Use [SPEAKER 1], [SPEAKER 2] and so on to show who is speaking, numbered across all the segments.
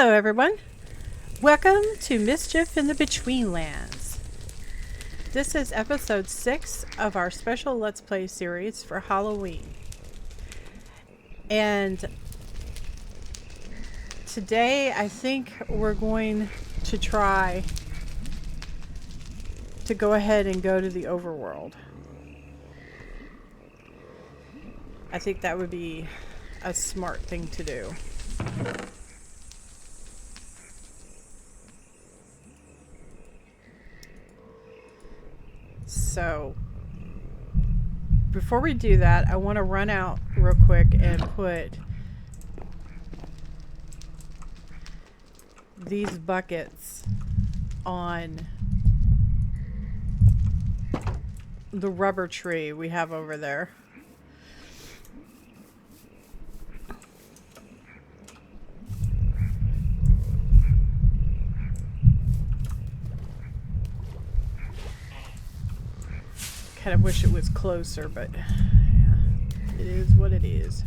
[SPEAKER 1] Hello everyone, welcome to Mischief in the Betweenlands. This is episode 6 of our special Let's Play series for Halloween. And today I think we're going to try to go ahead and go to the Overworld. I think that would be a smart thing to do. So, before we do that, I want to run out real quick and put these buckets on the rubber tree we have over there. Kind of wish it was closer, but yeah, it is what it is.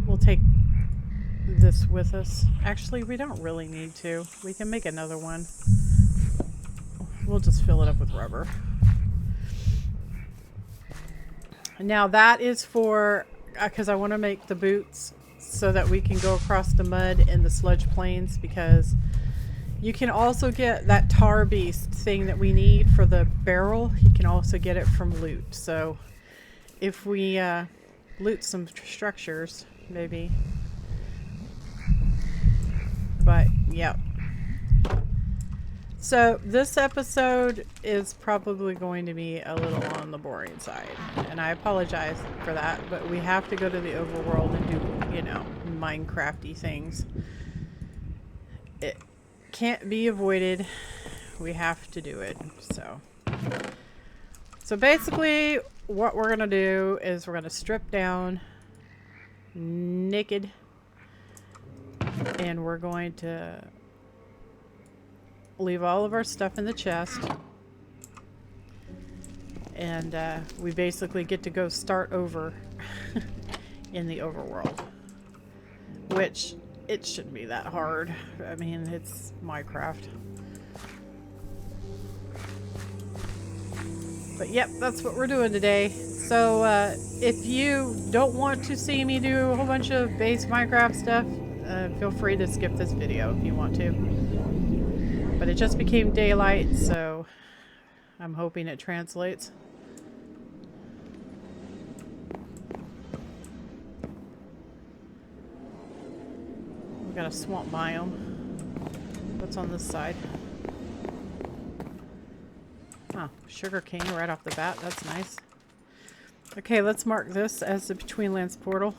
[SPEAKER 1] We'll take this with us. Actually, we don't really need to. We can make another one. We'll just fill it up with rubber. Now that is for, because I want to make the boots so that we can go across the mud in the sludge plains, because you can also get that tar beast thing that we need for the barrel. You can also get it from loot. So if we loot some structures, maybe. But yeah. So this episode is probably going to be a little on the boring side, and I apologize for that, but we have to go to the overworld and do, you know, Minecrafty things. It can't be avoided. We have to do it. So basically what we're gonna do is we're gonna strip down naked, and we're going to leave all of our stuff in the chest, and we basically get to go start over in the overworld, which it shouldn't be that hard. I mean, it's Minecraft. But yep, that's what we're doing today. So if you don't want to see me do a whole bunch of base Minecraft stuff, feel free to skip this video if you want to. But it just became daylight, so I'm hoping it translates. We got a swamp biome. What's on this side? Oh, sugar cane right off the bat. That's nice. Okay, let's mark this as the Betweenlands portal.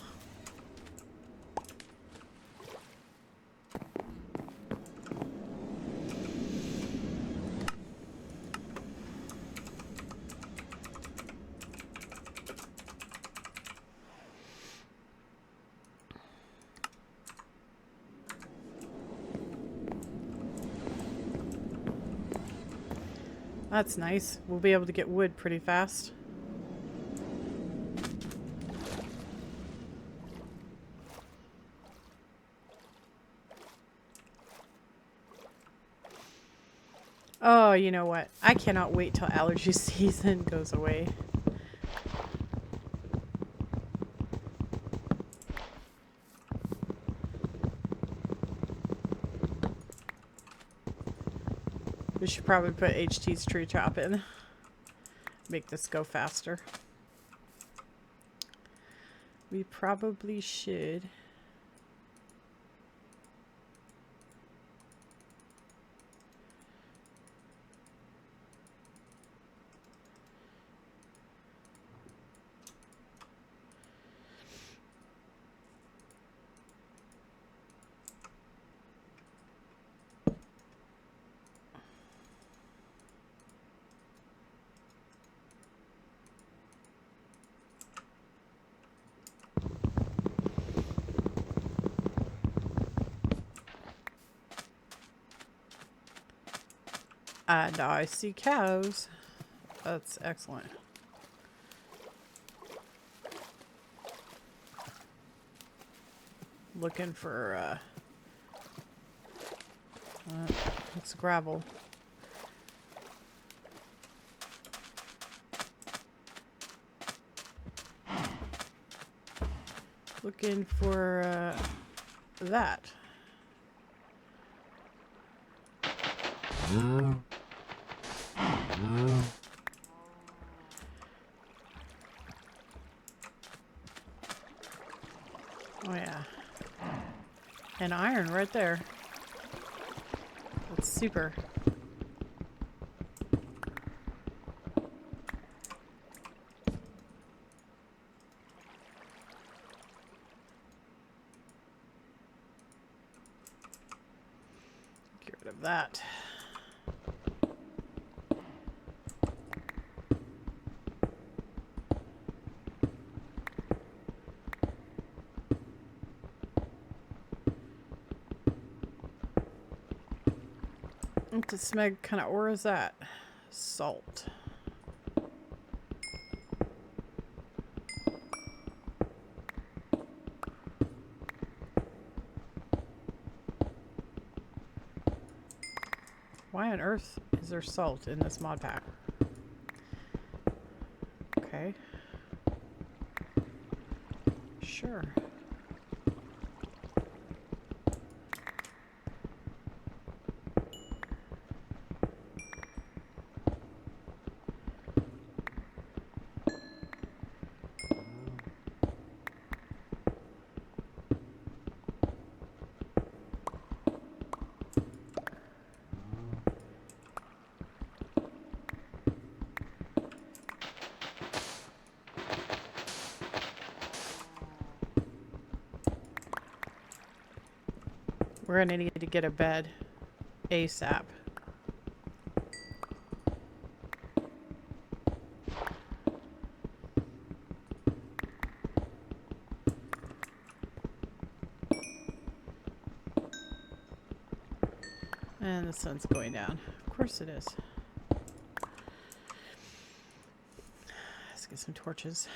[SPEAKER 1] That's nice. We'll be able to get wood pretty fast. Oh, you know what? I cannot wait till allergy season goes away. We should probably put HT's tree trap in. Make this go faster. We probably should. And I see cows. That's excellent. Looking for, it's gravel. Looking for, that. Oh yeah. And iron right there. That's super. Get rid of that. What the smeg kind of ore is that? Salt. Why on earth is there salt in this mod pack? Okay. Sure. We're gonna need to get a bed ASAP. And the sun's going down. Of course it is. Let's get some torches.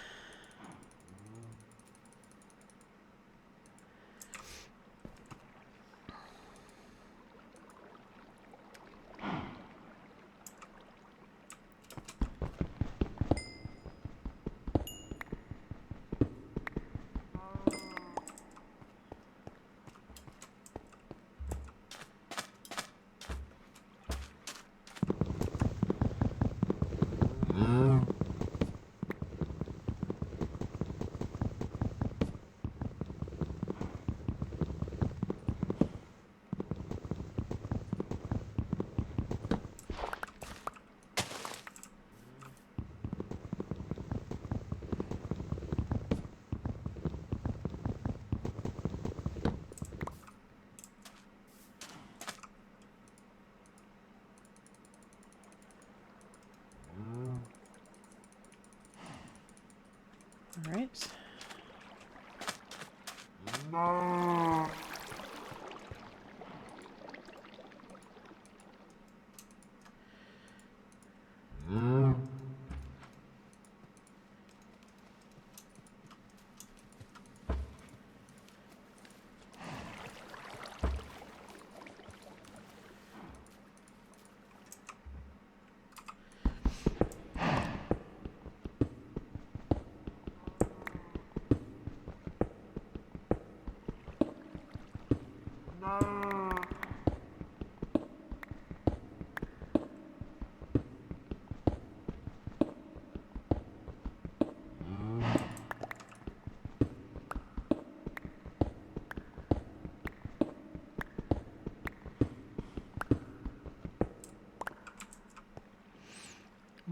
[SPEAKER 1] All right.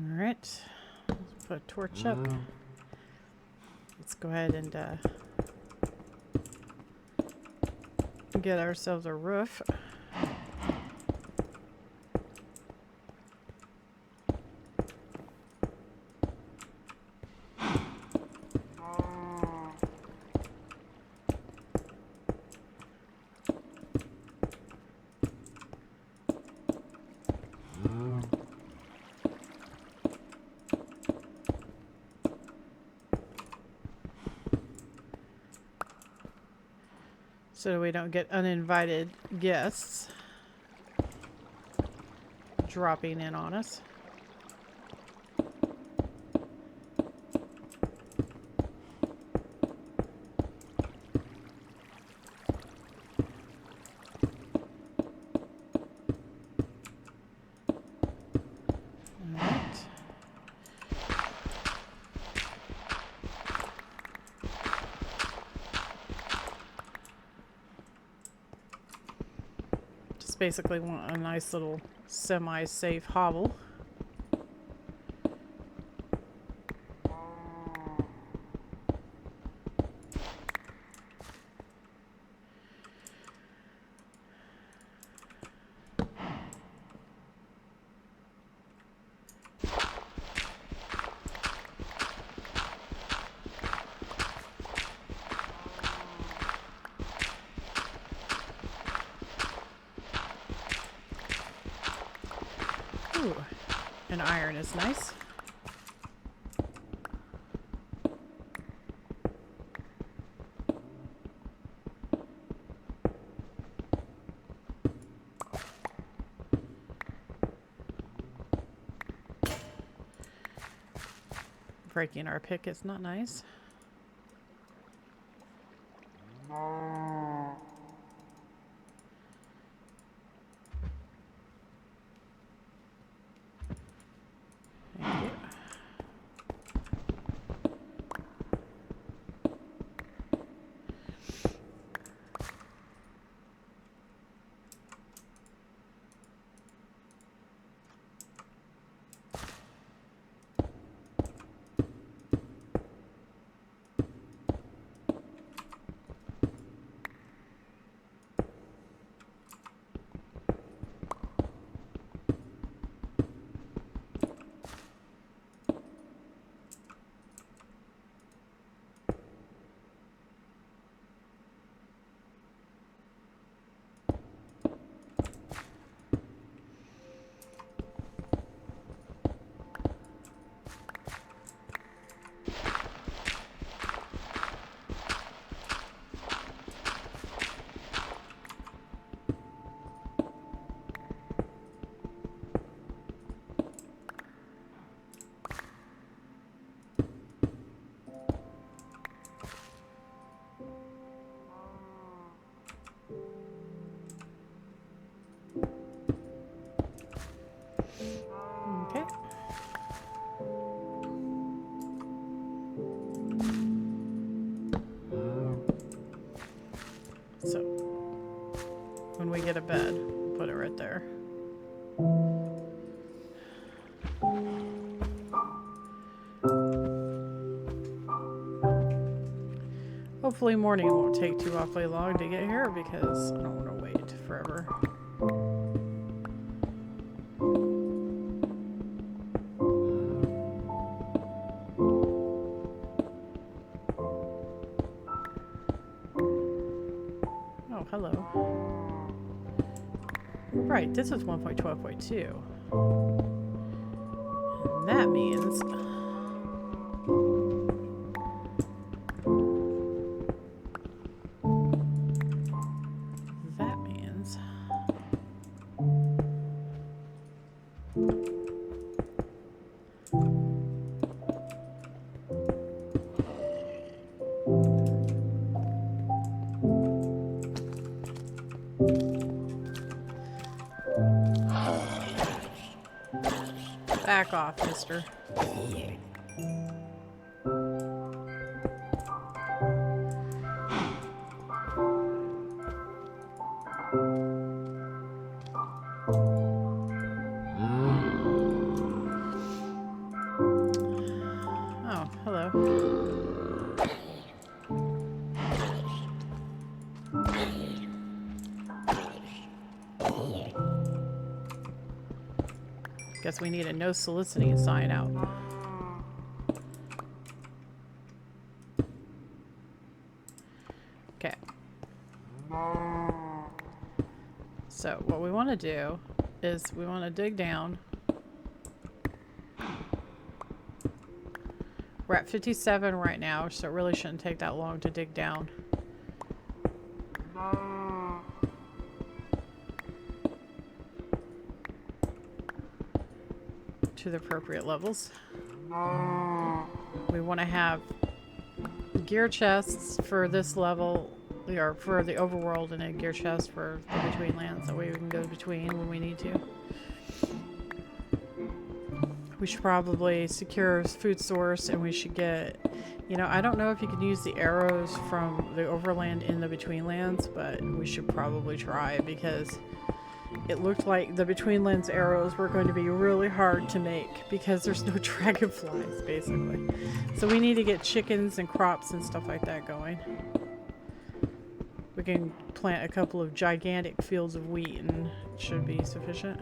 [SPEAKER 1] Alright, let's put a torch up. Let's go ahead and get ourselves a roof. So we don't get uninvited guests dropping in on us. Basically want a nice little semi-safe hovel. Ooh, an iron is nice. Breaking our pick is not nice. Okay. So, when we get a bed, we'll put it right there. Hopefully morning won't take too awfully long to get here because I don't want to wait forever. Oh, hello. Right, this is 1.12.2. And that means... Back off, mister. Oh, hello. Guess we need a no soliciting sign out. Okay. So what we want to do is we want to dig down. We're at 57 right now, so it really shouldn't take that long to dig down. To the appropriate levels. We want to have gear chests for this level, or for the overworld, and a gear chest for the Betweenlands. That way we can go between when we need to. We should probably secure a food source, and we should get, you know, I don't know if you can use the arrows from the overland in the Betweenlands, but we should probably try, because it looked like the Betweenlands arrows were going to be really hard to make because there's no dragonflies, basically. So we need to get chickens and crops and stuff like that going. We can plant a couple of gigantic fields of wheat and it should be sufficient.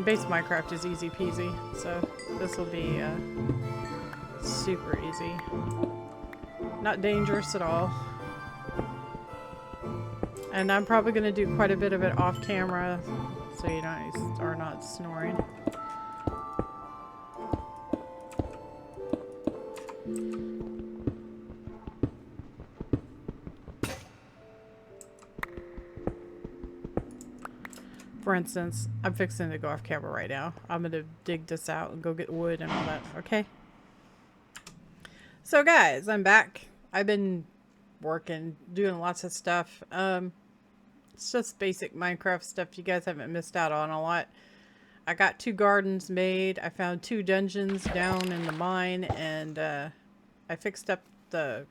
[SPEAKER 1] Base Minecraft is easy peasy, so this will be super easy. Not dangerous at all. And I'm probably going to do quite a bit of it off camera, so you are not snoring. For instance, I'm fixing to go off camera right now. I'm going to dig this out and go get wood and all that, okay? So guys, I'm back. I've been working, doing lots of stuff. It's just basic Minecraft stuff. You guys haven't missed out on a lot. I got 2 gardens made. I found 2 dungeons down in the mine, and I fixed up the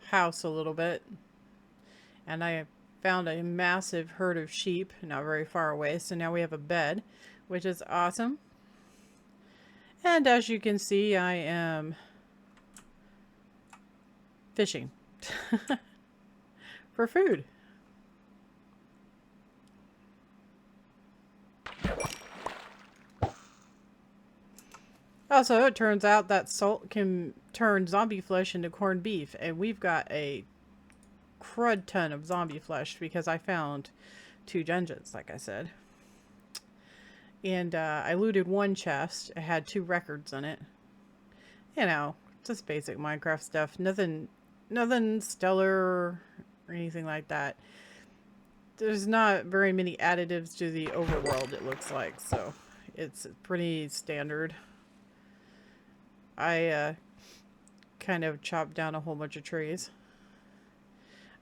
[SPEAKER 1] house a little bit. And I found a massive herd of sheep not very far away, so now we have a bed, which is awesome. And as you can see, I am fishing for food. Also, it turns out that salt can turn zombie flesh into corned beef, and we've got a crud ton of zombie flesh because I found 2 dungeons, like I said. And I looted 1 chest. It had 2 records in it. You know, just basic Minecraft stuff. Nothing stellar or anything like that. There's not very many additives to the overworld, it looks like, so it's pretty standard. I kind of chopped down a whole bunch of trees.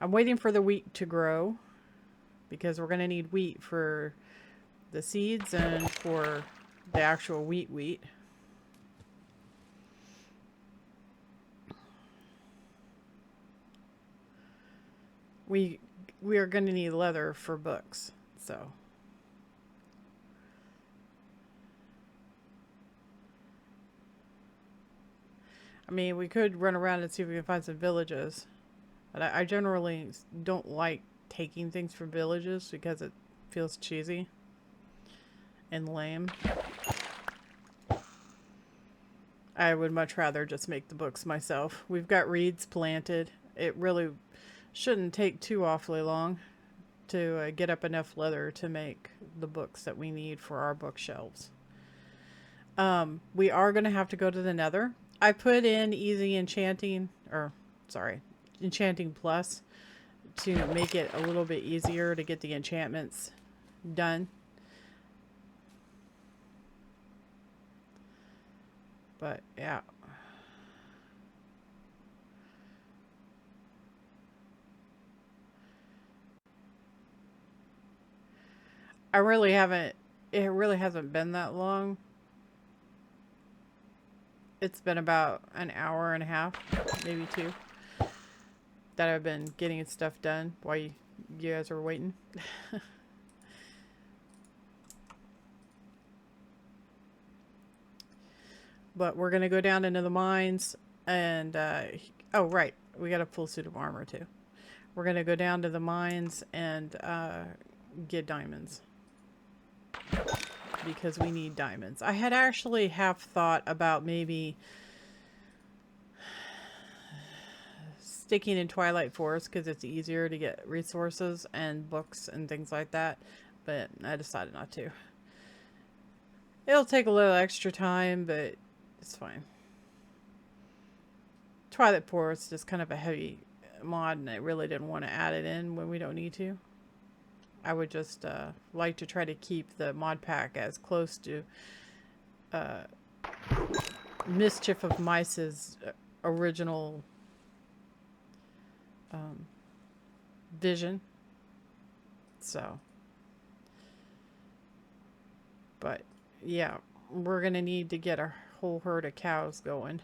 [SPEAKER 1] I'm waiting for the wheat to grow because we're going to need wheat for the seeds and for the actual wheat. We are going to need leather for books, so. I mean, we could run around and see if we can find some villages. But I generally don't like taking things from villages because it feels cheesy and lame. I would much rather just make the books myself. We've got reeds planted. It really shouldn't take too awfully long to get up enough leather to make the books that we need for our bookshelves. We are going to have to go to the Nether. I put in easy enchanting, or sorry, enchanting plus to make it a little bit easier to get the enchantments done. But yeah. It really hasn't been that long. It's been about an hour and a half, maybe 2, that I've been getting stuff done while you guys are waiting. But we're going to go down into the mines and, oh, right. We got a full suit of armor too. We're going to go down to the mines and get diamonds. Because we need diamonds. I had actually half thought about maybe sticking in Twilight Forest because it's easier to get resources and books and things like that. But I decided not to. It'll take a little extra time, but it's fine. Twilight Forest is kind of a heavy mod, and I really didn't want to add it in when we don't need to. I would just like to try to keep the mod pack as close to Mischief of Mice's original vision. So, but yeah, we're gonna need to get a whole herd of cows going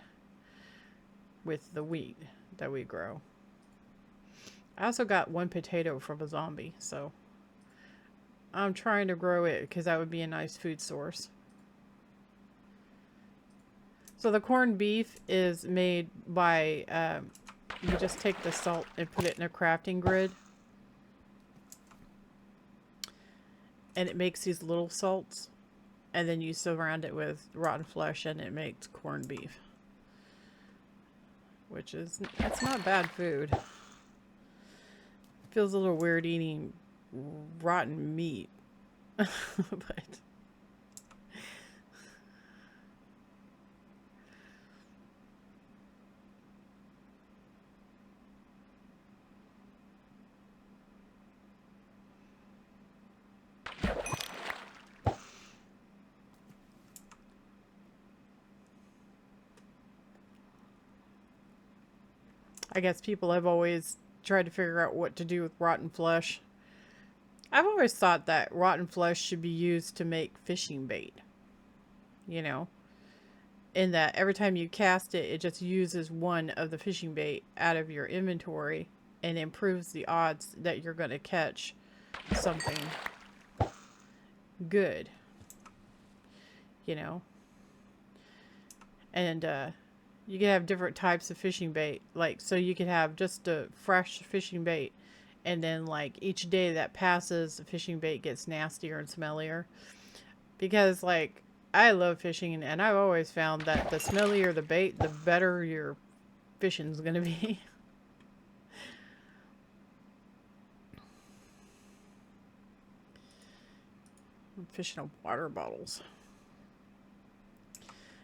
[SPEAKER 1] with the wheat that we grow. I also got one potato from a zombie, so I'm trying to grow it because that would be a nice food source. So the corned beef is made by, you just take the salt and put it in a crafting grid. And it makes these little salts. And then you surround it with rotten flesh and it makes corned beef. Which is, it's not bad food. Feels a little weird eating rotten meat. But I guess people have always tried to figure out what to do with rotten flesh. I've always thought that rotten flesh should be used to make fishing bait. You know? In that every time you cast it, it just uses one of the fishing bait out of your inventory and improves the odds that you're going to catch something good. You know? And, you can have different types of fishing bait. Like, so you could have just a fresh fishing bait. And then, like, each day that passes, the fishing bait gets nastier and smellier. Because, like, I love fishing. And I've always found that the smellier the bait, the better your fishing's going to be. I'm fishing on water bottles.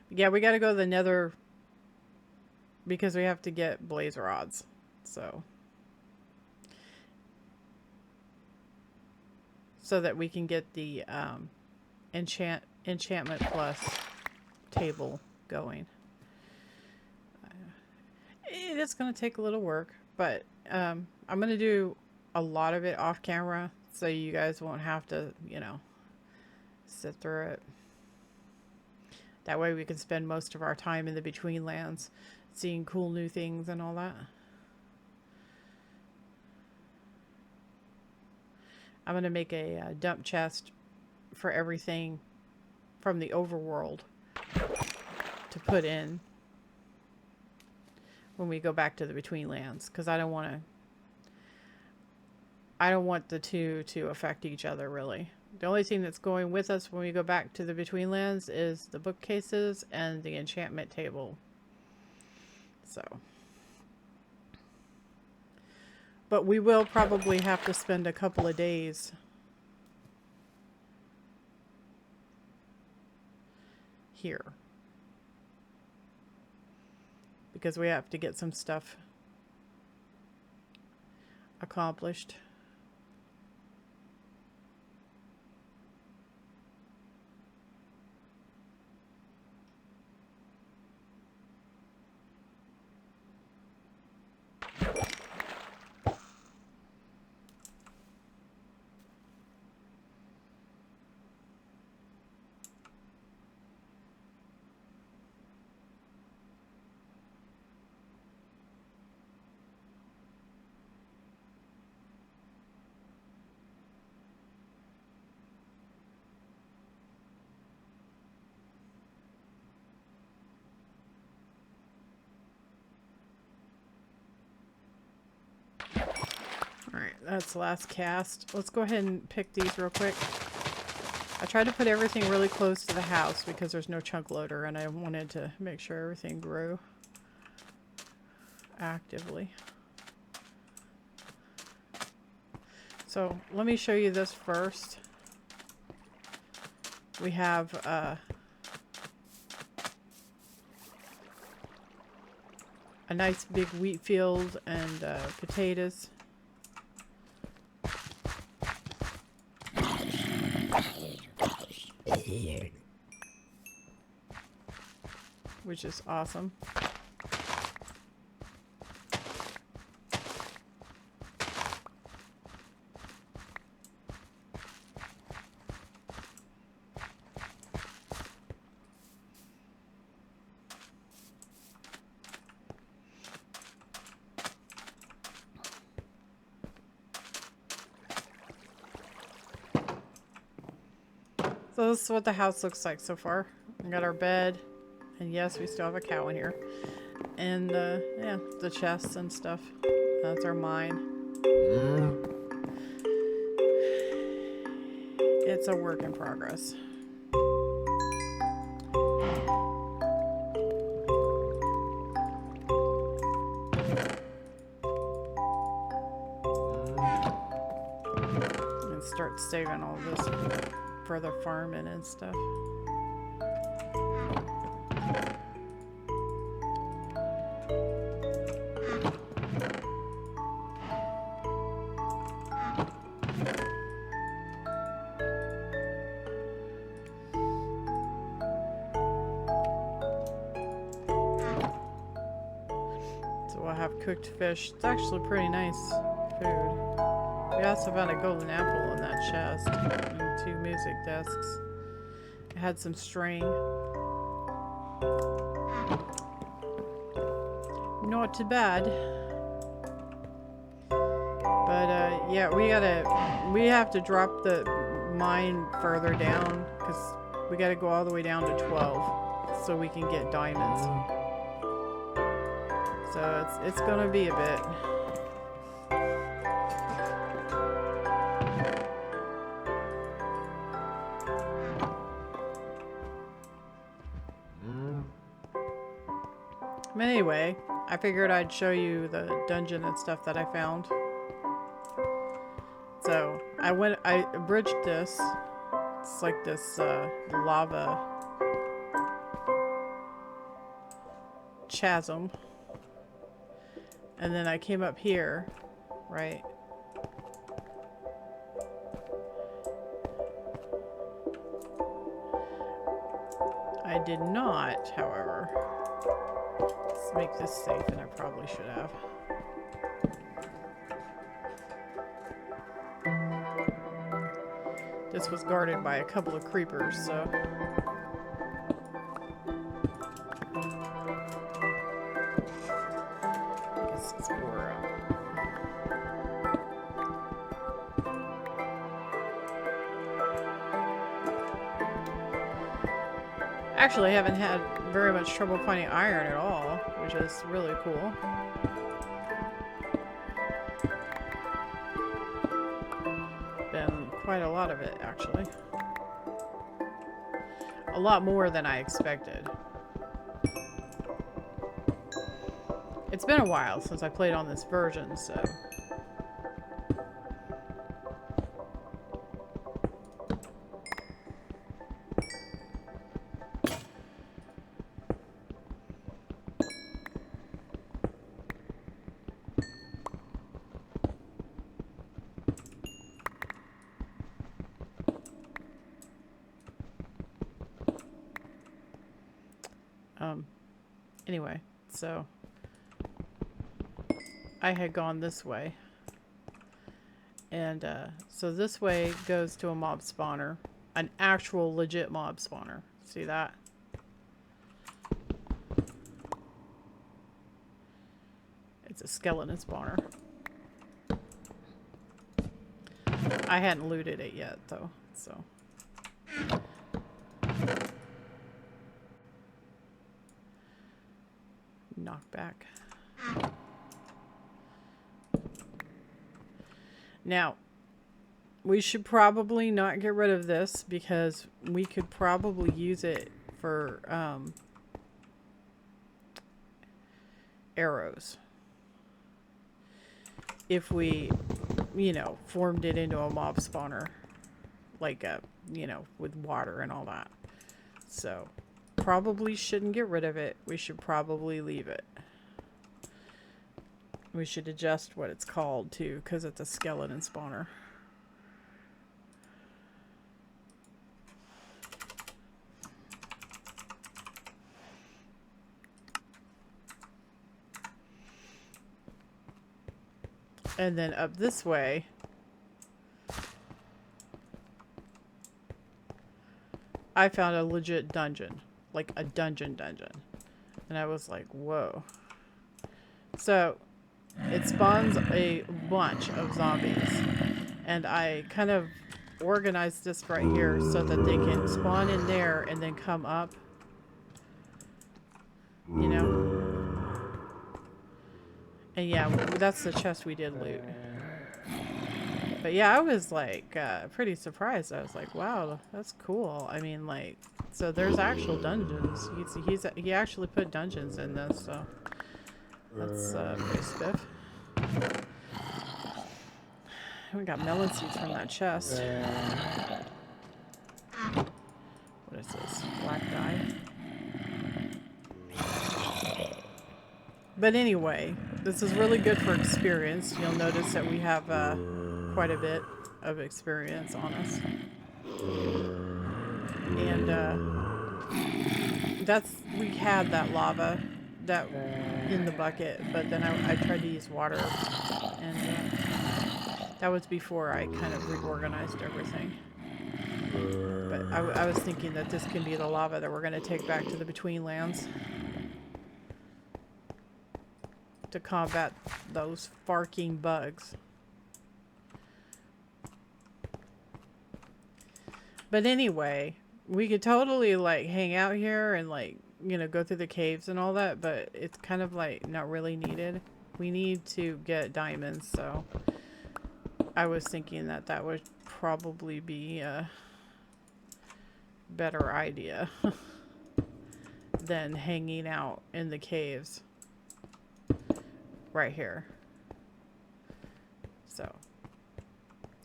[SPEAKER 1] But yeah, we got to go to the nether because we have to get blaze rods. So that we can get the enchantment plus table going. It is going to take a little work, but I'm going to do a lot of it off camera so you guys won't have to, you know, sit through it. That way we can spend most of our time in the Betweenlands seeing cool new things and all that. I'm going to make a dump chest for everything from the Overworld to put in when we go back to the Betweenlands, because I don't want the two to affect each other, really. The only thing that's going with us when we go back to the Betweenlands is the bookcases and the enchantment table. So, but we will probably have to spend a couple of days here because we have to get some stuff accomplished. That's the last cast. Let's go ahead and pick these real quick. I tried to put everything really close to the house because there's no chunk loader and I wanted to make sure everything grew actively. So let me show you this first. We have a nice big wheat field and potatoes. Which is awesome. So this is what the house looks like so far. We got our bed, and yes, we still have a cow in here. And yeah, the chests and stuff. That's our mine. It's a work in progress. And start saving all this for the farming and stuff. So we'll have cooked fish. It's actually pretty nice food. We also found a golden apple in that chest and 2 music discs. It had some string. Not too bad. But yeah, we have to drop the mine further down because we got to go all the way down to 12 so we can get diamonds. So it's gonna be a bit. Anyway, I figured I'd show you the dungeon and stuff that I found. So I bridged this. It's like this lava chasm. And then I came up here, right? I did not, however. Let's make this safe, and I probably should have. This was guarded by a couple of creepers, so... This is where actually, I haven't had very much trouble finding iron at all, which is really cool. Been quite a lot of it, actually. A lot more than I expected. It's been a while since I played on this version, so... Anyway, so I had gone this way, and so this way goes to a mob spawner, an actual legit mob spawner. See that? It's a skeleton spawner. I hadn't looted it yet though, so. Knockback. Now, we should probably not get rid of this because we could probably use it for arrows. If we, you know, formed it into a mob spawner. Like, you know, with water and all that. So, probably shouldn't get rid of it. We should probably leave it. We should adjust what it's called, too, because it's a skeleton spawner. And then up this way, I found a legit dungeon. Like a dungeon. And I was like, whoa. So, it spawns a bunch of zombies. And I kind of organized this right here so that they can spawn in there and then come up. You know? And yeah, that's the chest we did loot. But yeah, I was like pretty surprised. I was like, wow, that's cool. I mean, like, so there's actual dungeons. He actually put dungeons in this, so that's pretty stiff. We got melon seeds from that chest. What is this? Black dye. But anyway, this is really good for experience. You'll notice that we have quite a bit of experience on us. And we had that lava that in the bucket, but then I tried to use water, and that was before I kind of reorganized everything. But I was thinking that this can be the lava that we're going to take back to the Betweenlands to combat those farking bugs. But anyway, we could totally like hang out here and like, you know, go through the caves and all that, but it's kind of like not really needed. We need to get diamonds, so I was thinking that that would probably be a better idea than hanging out in the caves right here. So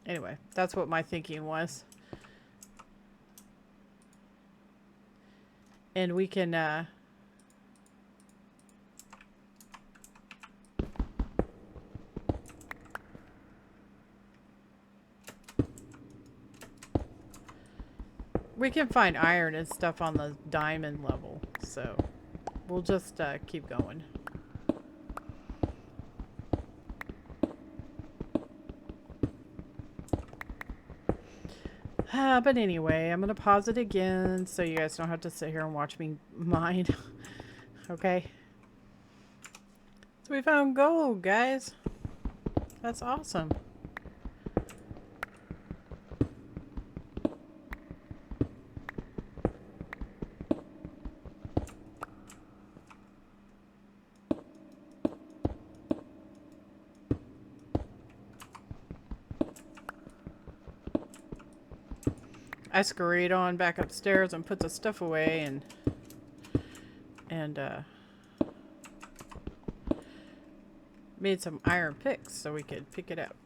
[SPEAKER 1] anyway, that's what my thinking was. And we can find iron and stuff on the diamond level, so we'll just keep going. But anyway, I'm going to pause it again so you guys don't have to sit here and watch me mine. Okay? So we found gold, guys. That's awesome. I scurried on back upstairs and put the stuff away and made some iron picks so we could pick it up.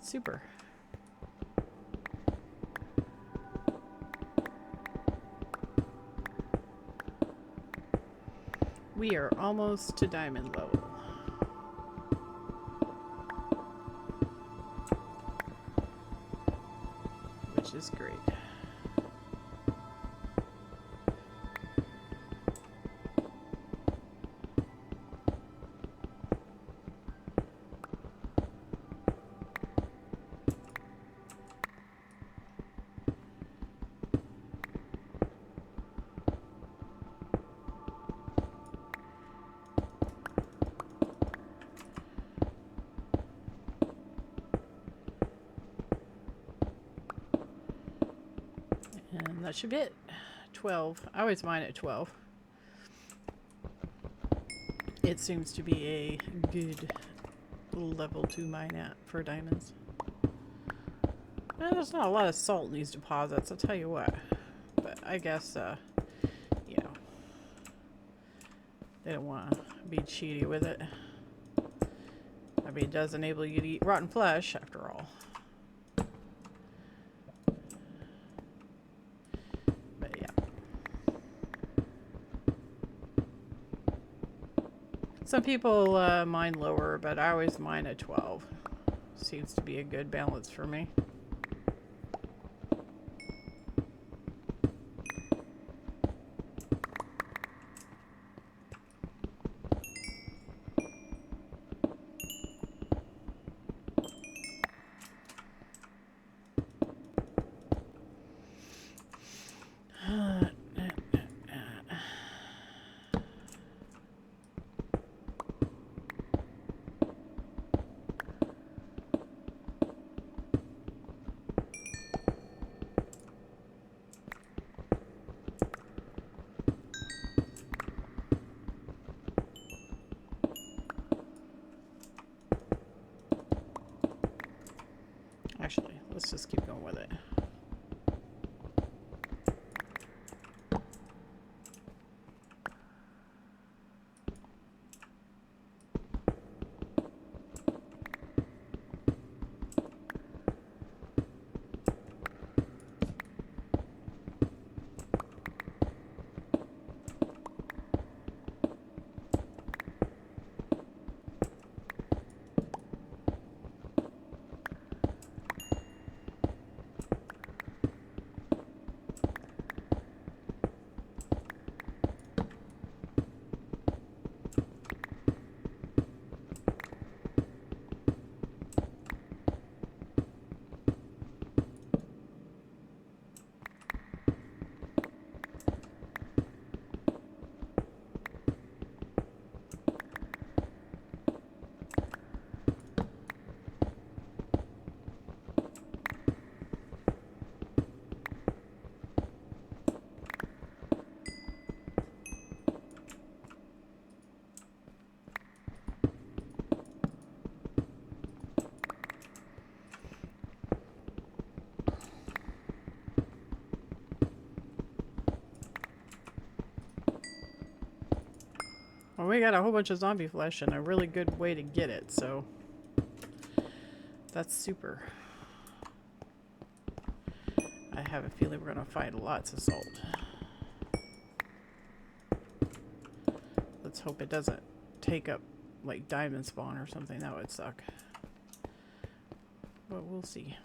[SPEAKER 1] Super. We are almost to diamond level. Which is great. And that should be it. 12. I always mine at 12. It seems to be a good level to mine at for diamonds. There's not a lot of salt in these deposits, I'll tell you what. But I guess, you know, they don't want to be cheaty with it. I mean, it does enable you to eat rotten flesh, after all. But yeah. Some people mine lower, but I always mine at 12. Seems to be a good balance for me. Actually, let's just keep going with it. Well, we got a whole bunch of zombie flesh and a really good way to get it, so that's super. I have a feeling we're going to find lots of salt. Let's hope it doesn't take up like diamond spawn or something. That would suck. But we'll see.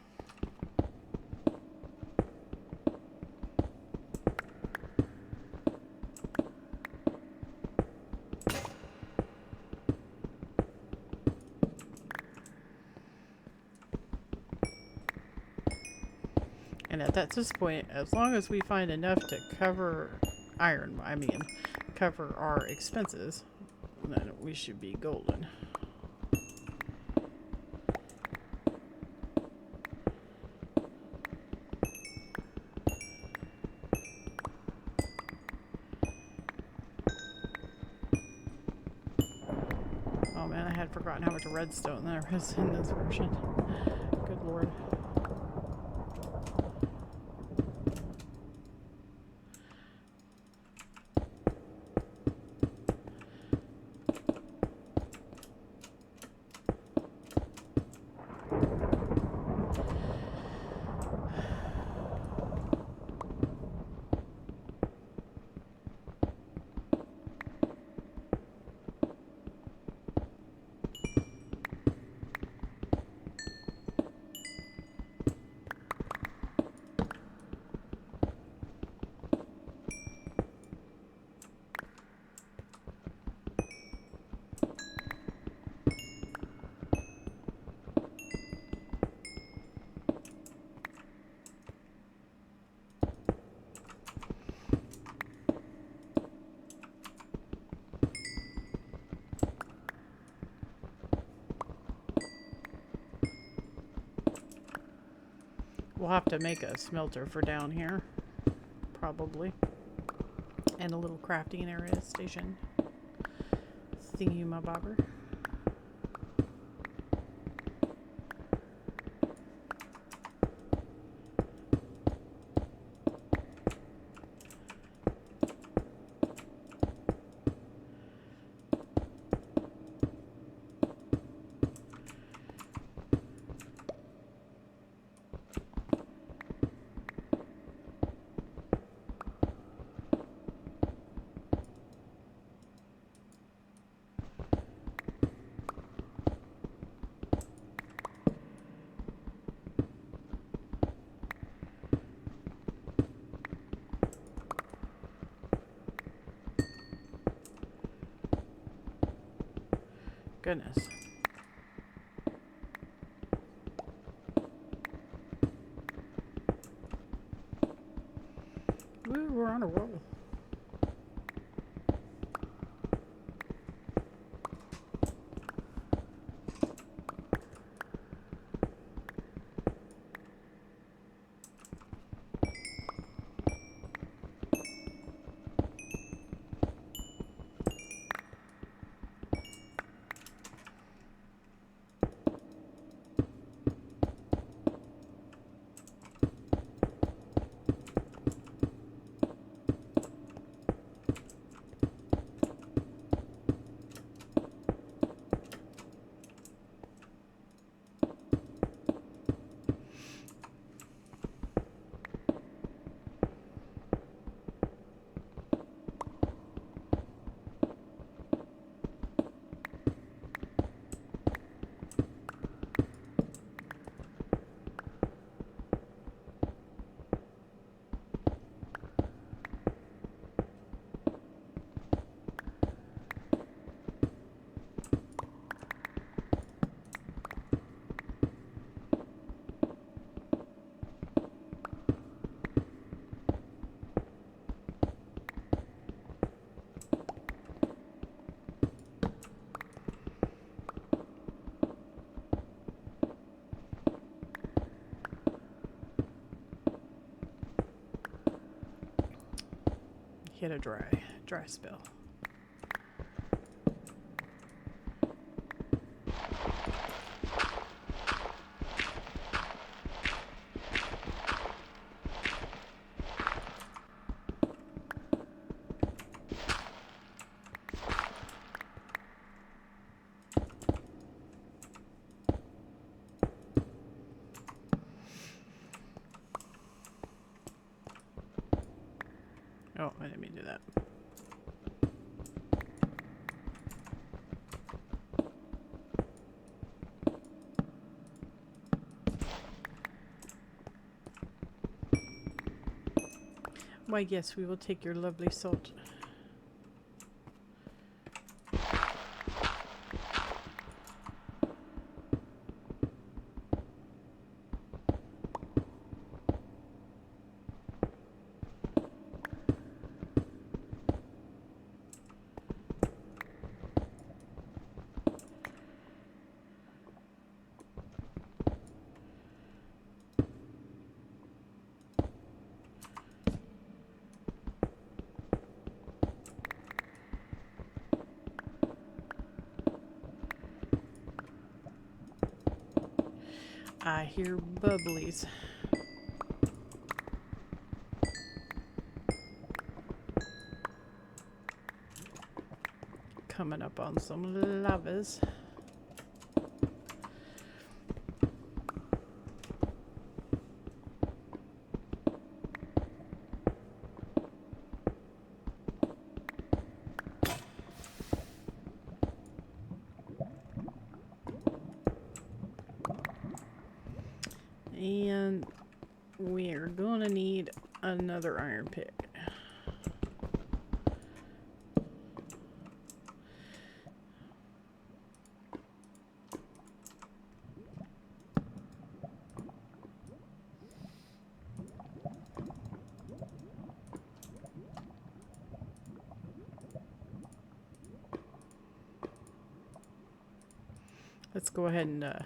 [SPEAKER 1] And at this point, as long as we find enough to cover cover our expenses, then we should be golden. Oh man, I had forgotten how much redstone there is in this version. Good lord. We'll have to make a smelter for down here. probably. And a little crafting area station. Thingy my bobber. Goodness. Woo, we're on a roll. Hit a dry spell. Oh, I didn't mean to do that. Why, yes, we will take your lovely salt. I hear bubblies. Coming up on some lavas. And we're gonna need another iron pick. Let's go ahead and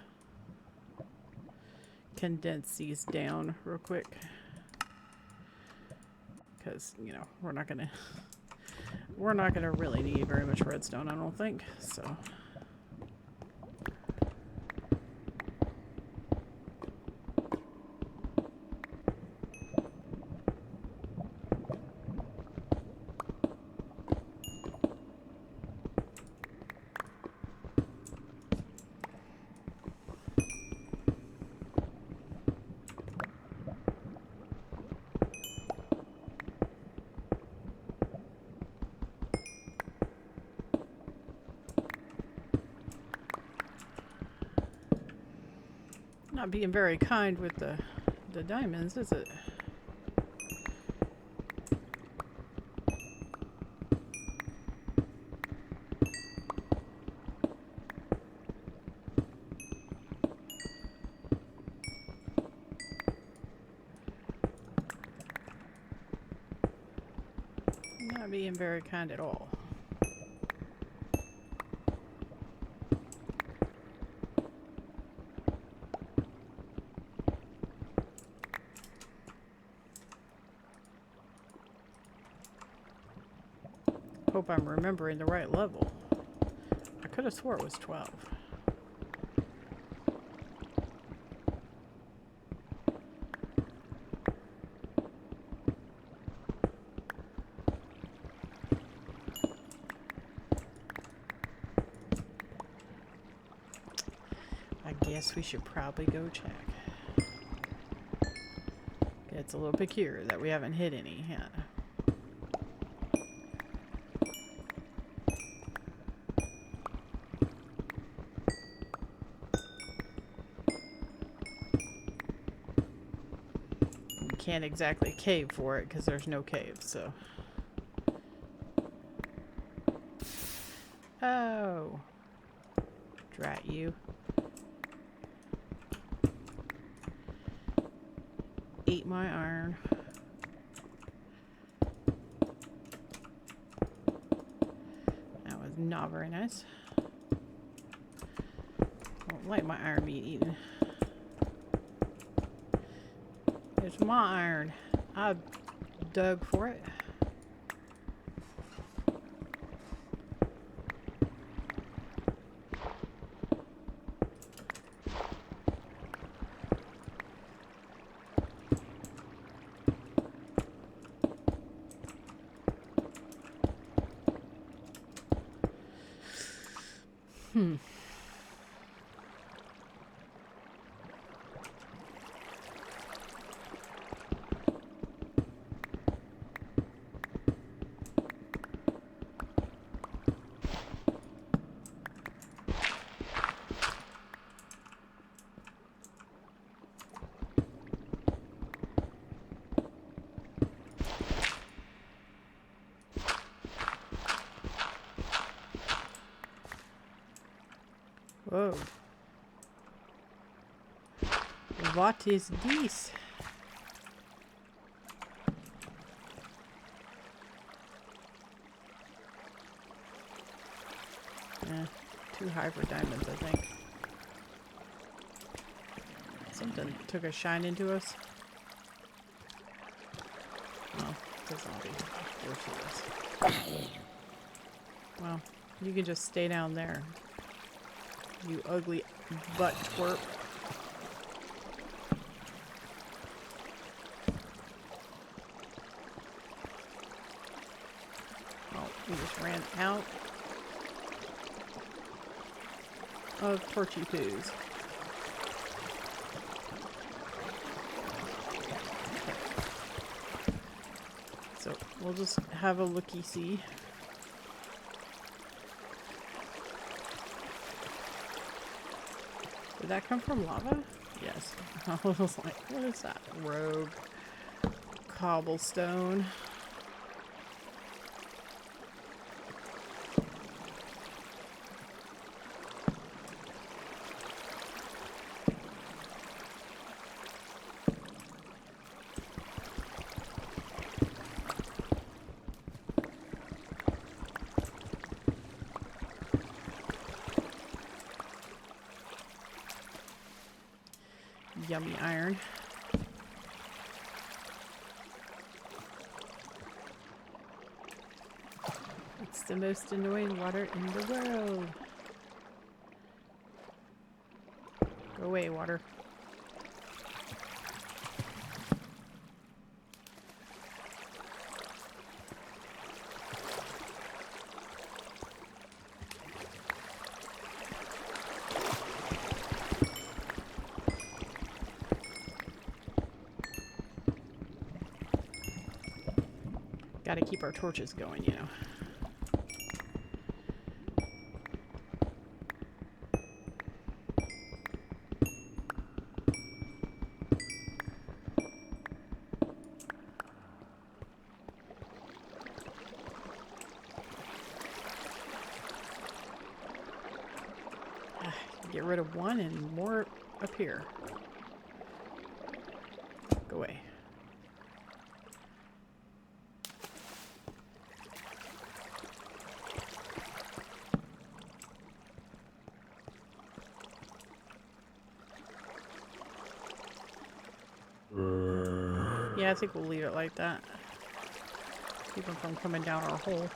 [SPEAKER 1] condense these down real quick. because you know we're not gonna really need very much redstone, I don't think. So. Not being very kind with the diamonds, is it? Not being very kind at all. Hope I'm remembering the right level. I could have swore it was 12. I guess we should probably go check. It's a little peculiar that we haven't hit any yet. Can't exactly cave for it because there's no cave, so. Oh. Drat you. Ate my iron. That was not very nice. Don't like my iron being eaten. It's my iron. I dug for it. Whoa. What is this? Too high for diamonds, I think. Something took a shine into us. Oh, it's a zombie. Of course it is. Well, you can just stay down there. You ugly butt twerp. Oh, we just ran out of torchy poos. Okay. So we'll just have a looky-see. Did that come from lava? Yes. I was like, what is that? Rogue cobblestone. Yummy iron. It's the most annoying water in the world. Go away, water. Gotta keep our torches going, you know. Get rid of one and more up here. Go away. Yeah, I think we'll leave it like that. Keep them from coming down our hole.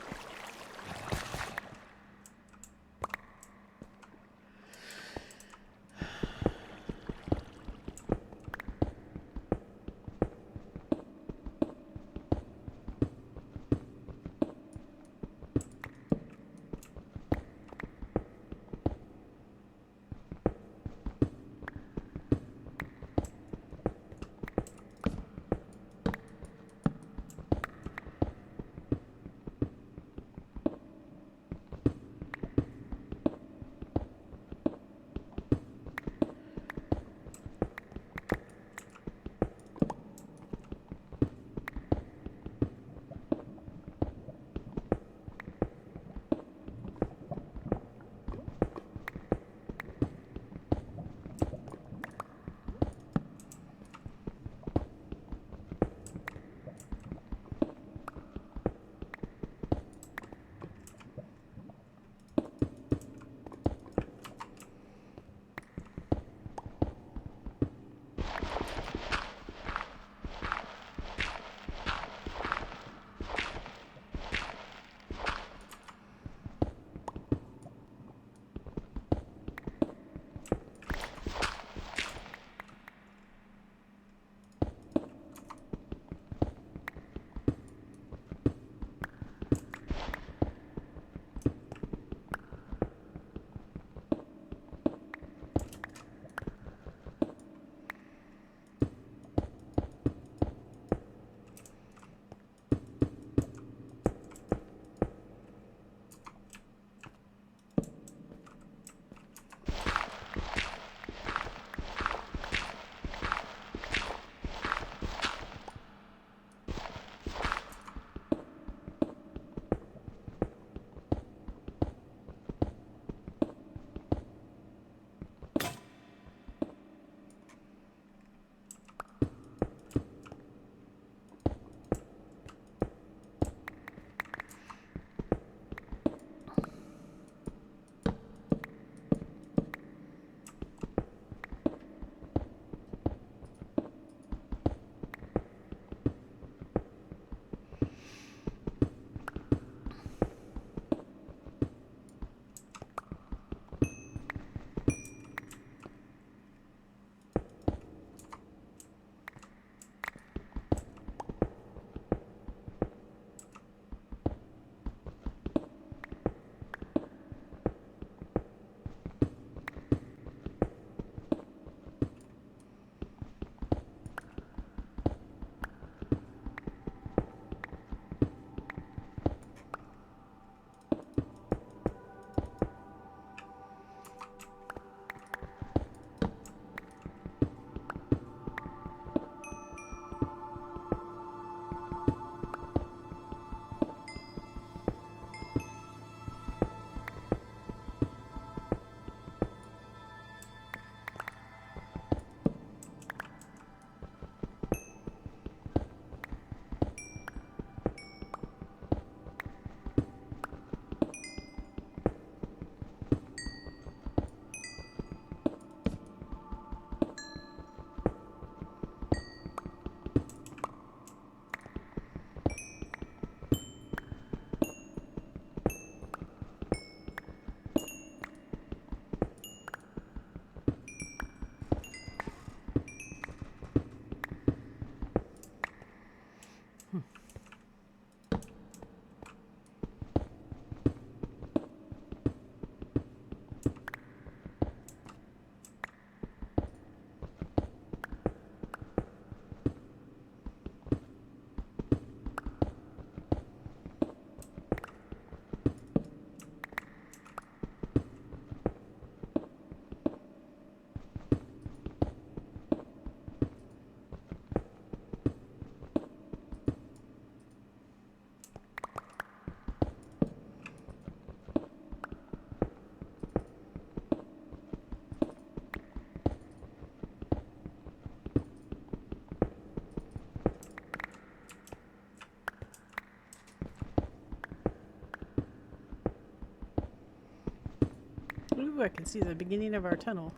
[SPEAKER 1] I can see the beginning of our tunnel.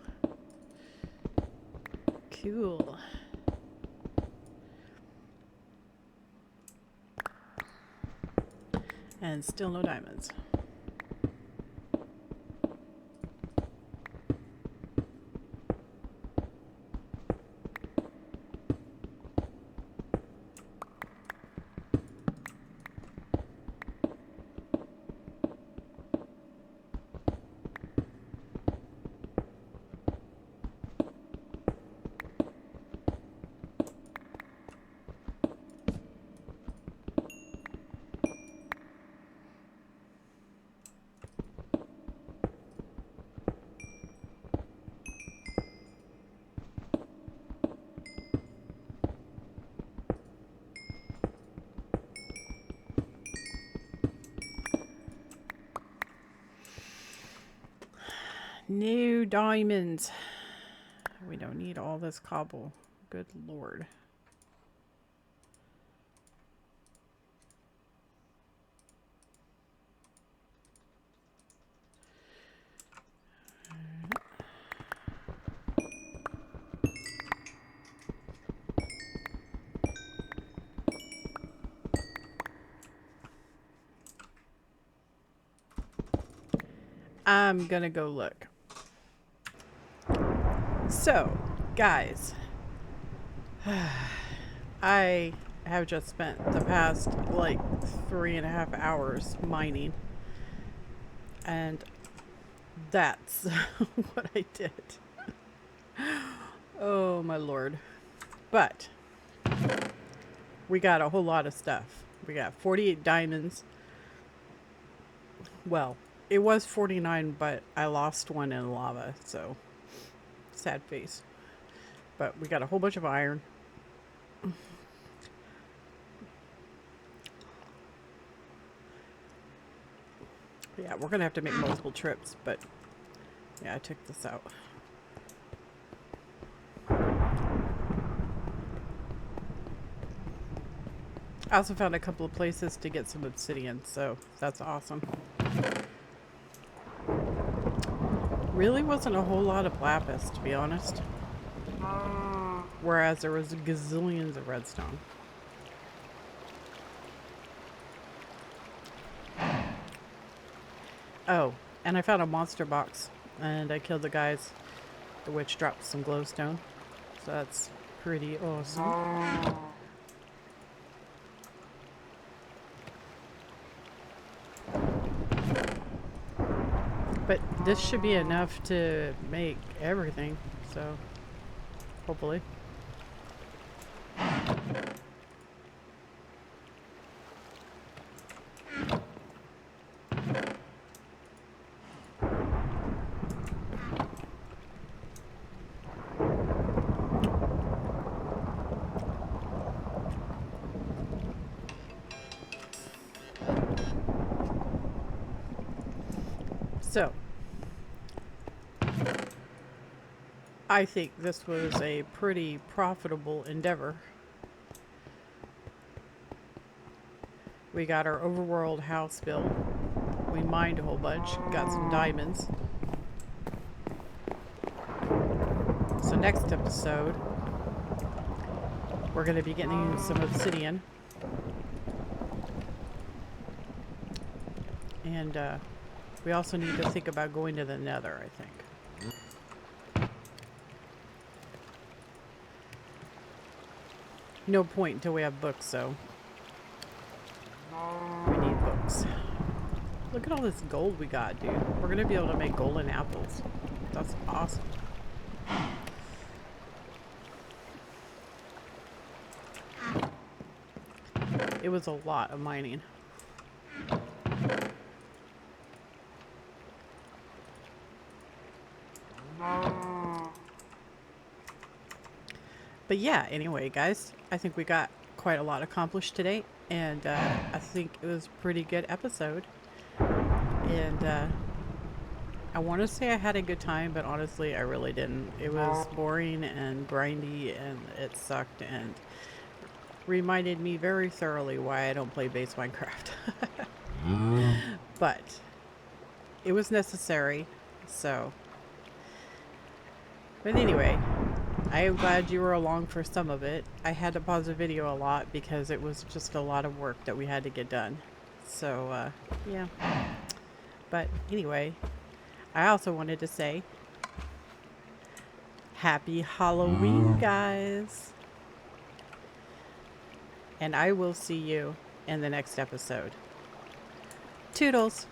[SPEAKER 1] Cool. And still no diamonds. New diamonds. We don't need all this cobble. Good lord. I'm gonna go look. So, guys, I have just spent the past like 3.5 hours mining, and that's what I did. Oh my lord. But we got a whole lot of stuff. We got 48 diamonds. Well, it was 49, but I lost one in lava, so sad face. But we got a whole bunch of iron. Yeah, we're gonna have to make multiple trips, but yeah, I took this out. I also found a couple of places to get some obsidian, so that's awesome. Really wasn't a whole lot of lapis, to be honest. Whereas there was gazillions of redstone. Oh, and I found a monster box, and I killed the guys, which dropped some glowstone. So that's pretty awesome. But this should be enough to make everything, so hopefully. So, I think this was a pretty profitable endeavor. We got our overworld house built. We mined a whole bunch, got some diamonds. So next episode, we're going to be getting some obsidian. And we also need to think about going to the nether, I think. No point until we have books, so we need books. Look at all this gold we got, dude. We're going to be able to make golden apples. That's awesome. It was a lot of mining. But yeah, anyway, guys, I think we got quite a lot accomplished today, and I think it was a pretty good episode. And I want to say I had a good time, but honestly, I really didn't. It was boring and grindy, and it sucked, and reminded me very thoroughly why I don't play base Minecraft. But it was necessary, So, but anyway, I am glad you were along for some of it. I had to pause the video a lot because it was just a lot of work that we had to get done. So, yeah. But anyway, I also wanted to say happy Halloween, guys. And I will see you in the next episode. Toodles.